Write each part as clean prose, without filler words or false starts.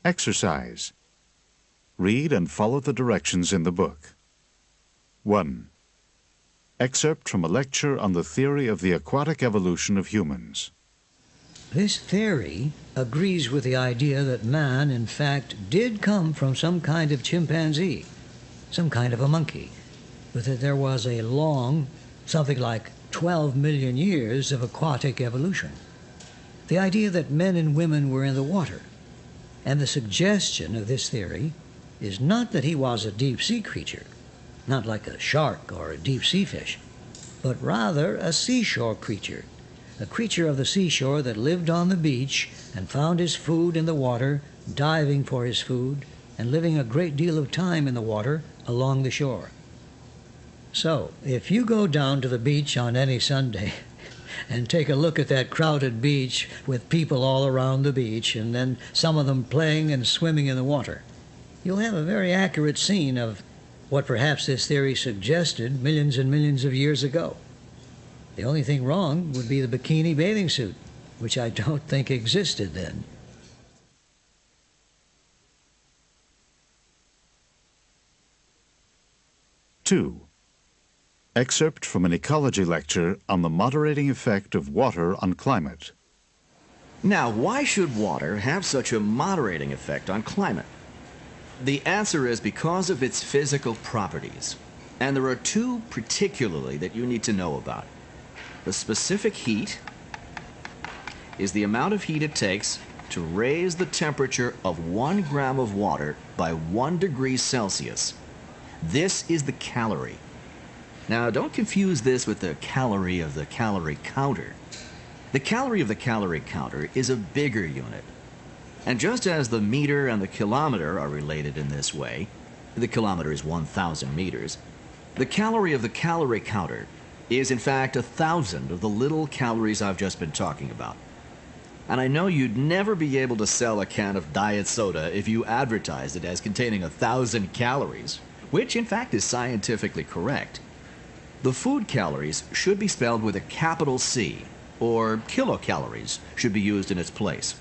Exercise. Read and follow the directions in the book. 1. Excerpt from a lecture on the theory of the aquatic evolution of humans. This theory agrees with the idea that man, in fact, did come from some kind of chimpanzee, some kind of a monkey, but that there was a long, something like 12 million years of aquatic evolution. The idea that men and women were in the water, and the suggestion of this theory is not that he was a deep-sea creature, not like a shark or a deep-sea fish, but rather a seashore creature, a creature of the seashore that lived on the beach and found his food in the water, diving for his food, and living a great deal of time in the water along the shore. So, if you go down to the beach on any Sunday and take a look at that crowded beach with people all around the beach and then some of them playing and swimming in the water, you'll have a very accurate scene of what perhaps this theory suggested millions and millions of years ago. The only thing wrong would be the bikini bathing suit, which I don't think existed then. Two. Excerpt from an ecology lecture on the moderating effect of water on climate. Now, why should water have such a moderating effect on climate? The answer is because of its physical properties. And there are two particularly that you need to know about. The specific heat is the amount of heat it takes to raise the temperature of 1 gram of water by 1 degree Celsius. This is the calorie. Now, don't confuse this with the calorie of the calorie counter. The calorie of the calorie counter is a bigger unit. And just as the meter and the kilometer are related in this way, the kilometer is 1,000 meters, the calorie of the calorie counter is in fact 1,000 of the little calories I've just been talking about. And I know you'd never be able to sell a can of diet soda if you advertised it as containing 1,000 calories, which in fact is scientifically correct. The food calories should be spelled with a capital C, or kilocalories should be used in its place.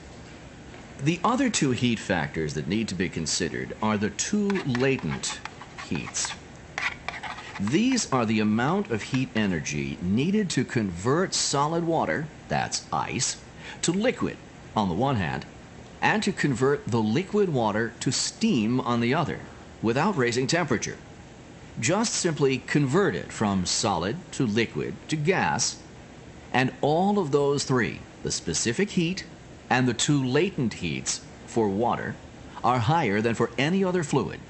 The other two heat factors that need to be considered are the two latent heats. These are the amount of heat energy needed to convert solid water, that's ice, to liquid on the one hand, and to convert the liquid water to steam on the other, without raising temperature. Just simply convert it from solid to liquid to gas, and all of those three, the specific heat and the two latent heats for water, are higher than for any other fluid.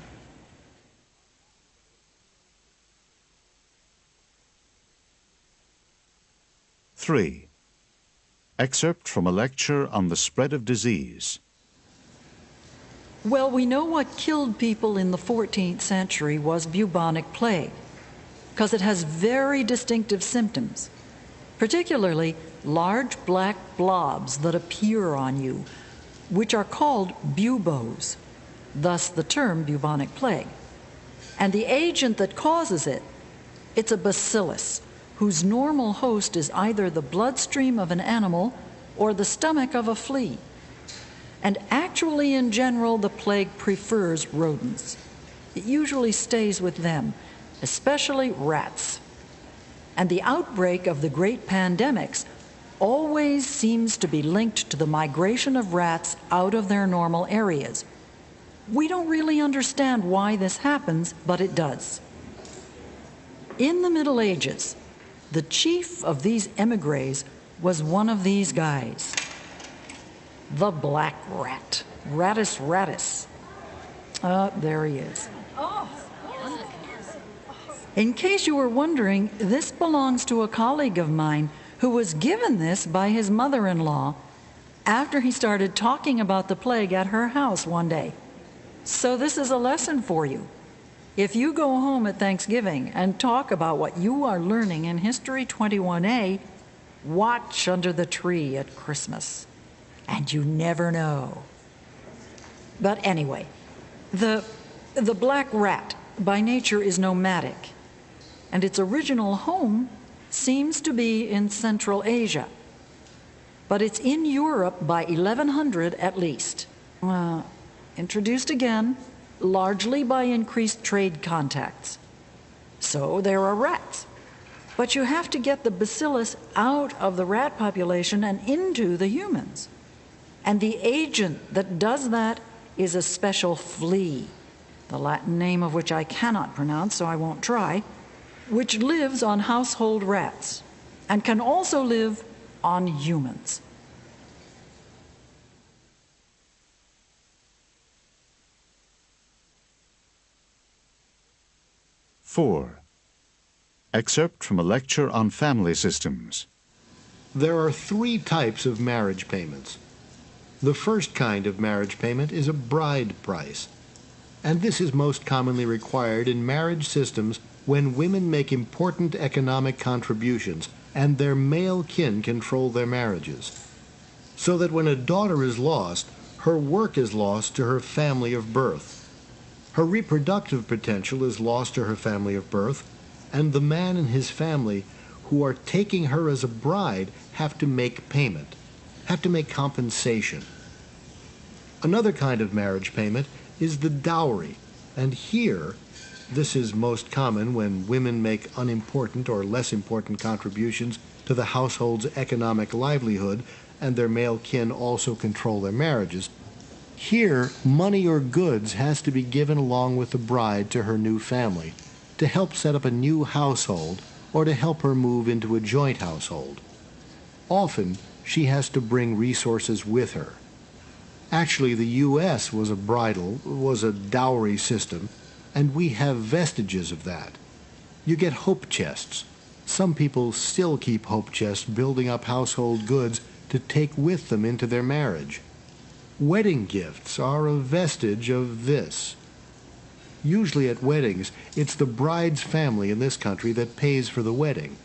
Three. Excerpt from a lecture on the spread of disease. Well, we know what killed people in the 14th century was bubonic plague, because it has very distinctive symptoms, particularly large black blobs that appear on you, which are called buboes, thus the term bubonic plague. And the agent that causes it, it's a bacillus, whose normal host is either the bloodstream of an animal or the stomach of a flea. And actually, in general, the plague prefers rodents. It usually stays with them, especially rats. And the outbreak of the great pandemics always seems to be linked to the migration of rats out of their normal areas. We don't really understand why this happens, but it does. In the Middle Ages, the chief of these emigres was one of these guys, the black rat, Rattus rattus. There he is. In case you were wondering, this belongs to a colleague of mine who was given this by his mother-in-law after he started talking about the plague at her house one day. So this is a lesson for you. If you go home at Thanksgiving and talk about what you are learning in History 21A, watch under the tree at Christmas. And you never know. But anyway, the black rat by nature is nomadic, and its original home seems to be in Central Asia. But it's in Europe by 1100 at least. introduced again, largely by increased trade contacts. So there are rats. But you have to get the bacillus out of the rat population and into the humans. And the agent that does that is a special flea, the Latin name of which I cannot pronounce, so I won't try, which lives on household rats and can also live on humans. Four. Excerpt from a lecture on family systems. There are three types of marriage payments. The first kind of marriage payment is a bride price, and this is most commonly required in marriage systems when women make important economic contributions and their male kin control their marriages. So that when a daughter is lost, her work is lost to her family of birth. Her reproductive potential is lost to her family of birth, and the man and his family who are taking her as a bride have to make payment, have to make compensation. Another kind of marriage payment is the dowry, and here, this is most common when women make unimportant or less important contributions to the household's economic livelihood and their male kin also control their marriages. Here, money or goods has to be given along with the bride to her new family to help set up a new household or to help her move into a joint household. Often, she has to bring resources with her. Actually, the U.S. was a dowry system, and we have vestiges of that. You get hope chests. Some people still keep hope chests building up household goods to take with them into their marriage. Wedding gifts are a vestige of this. Usually at weddings, it's the bride's family in this country that pays for the wedding.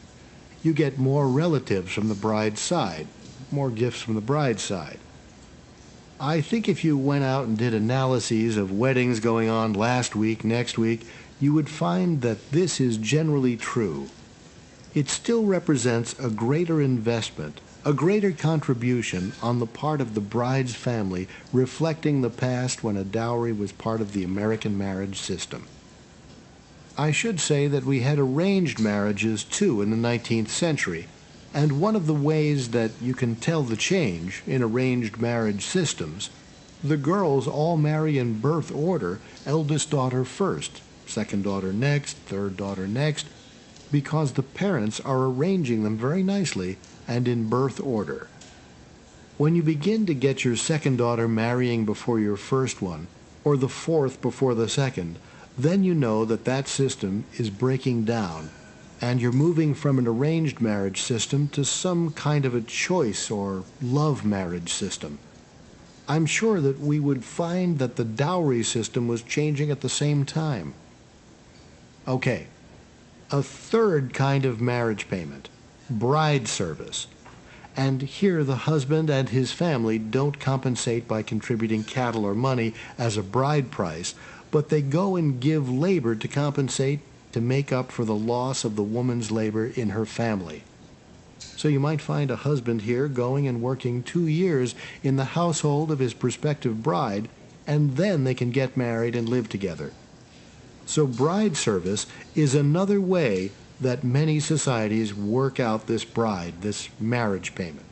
You get more relatives from the bride's side, more gifts from the bride's side. I think if you went out and did analyses of weddings going on last week, next week, you would find that this is generally true. It still represents a greater investment, a greater contribution on the part of the bride's family, reflecting the past when a dowry was part of the American marriage system. I should say that we had arranged marriages too in the 19th century, and one of the ways that you can tell the change in arranged marriage systems, the girls all marry in birth order, eldest daughter first, second daughter next, third daughter next, because the parents are arranging them very nicely and in birth order. When you begin to get your second daughter marrying before your first one, or the fourth before the second, then you know that that system is breaking down, and you're moving from an arranged marriage system to some kind of a choice or love marriage system. I'm sure that we would find that the dowry system was changing at the same time. Okay, a third kind of marriage payment, bride service. And here the husband and his family don't compensate by contributing cattle or money as a bride price, but they go and give labor to compensate to make up for the loss of the woman's labor in her family. So you might find a husband here going and working 2 years in the household of his prospective bride, and then they can get married and live together. So bride service is another way that many societies work out this bride, this marriage payment.